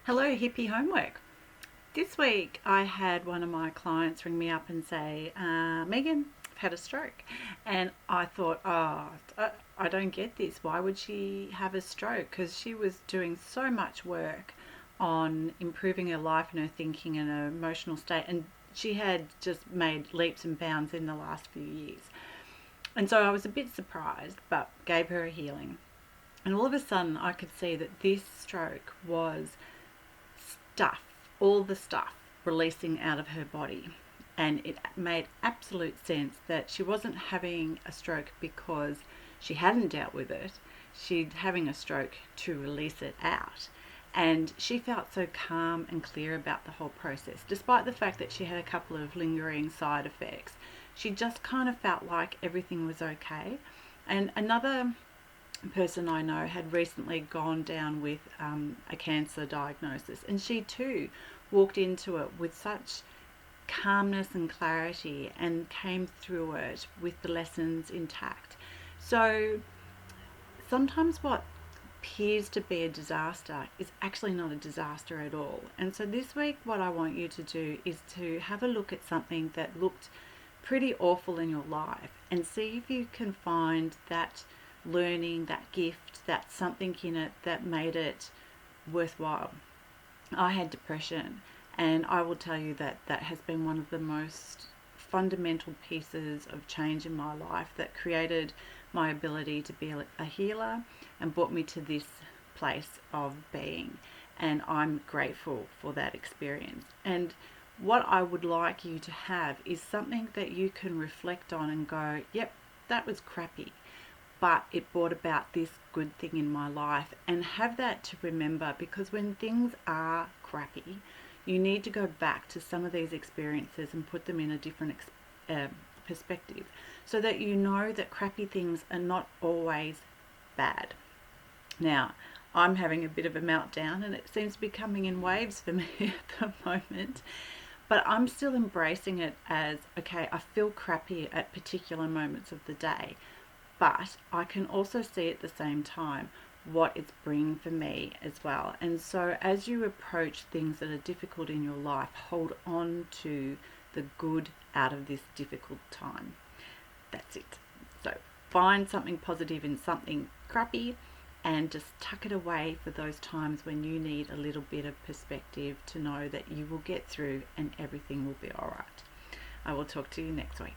Hello, hippie homework. This week I had one of my clients ring me up and say, Megan, I've had a stroke. And I thought, I don't get this. Why would she have a stroke? Because she was doing so much work on improving her life and her thinking and her emotional state. And she had just made leaps and bounds in the last few years. And so I was a bit surprised, but gave her a healing. And all of a sudden I could see that this stroke was stuff, all the stuff releasing out of her body. And it made absolute sense that she wasn't having a stroke because she hadn't dealt with it. She'd having a stroke to release it out. And she felt so calm and clear about the whole process, despite the fact that she had a couple of lingering side effects. She just kind of felt like everything was okay. And another person I know had recently gone down with a cancer diagnosis, and she too walked into it with such calmness and clarity and came through it with the lessons intact. So sometimes what appears to be a disaster is actually not a disaster at all. And so this week what I want you to do is to have a look at something that looked pretty awful in your life and see if you can find that learning, that gift, that something in it that made it worthwhile. I had depression, and I will tell you that that has been one of the most fundamental pieces of change in my life that created my ability to be a healer and brought me to this place of being. And I'm grateful for that experience. And what I would like you to have is something that you can reflect on and go, yep, that was crappy, but it brought about this good thing in my life. And have that to remember, because when things are crappy, you need to go back to some of these experiences and put them in a different perspective, so that you know that crappy things are not always bad. Now, I'm having a bit of a meltdown, and it seems to be coming in waves for me at the moment. But I'm still embracing it as, okay, I feel crappy at particular moments of the day, but I can also see at the same time what it's bringing for me as well. And so as you approach things that are difficult in your life, hold on to the good out of this difficult time. That's it. So find something positive in something crappy and just tuck it away for those times when you need a little bit of perspective to know that you will get through and everything will be all right. I will talk to you next week.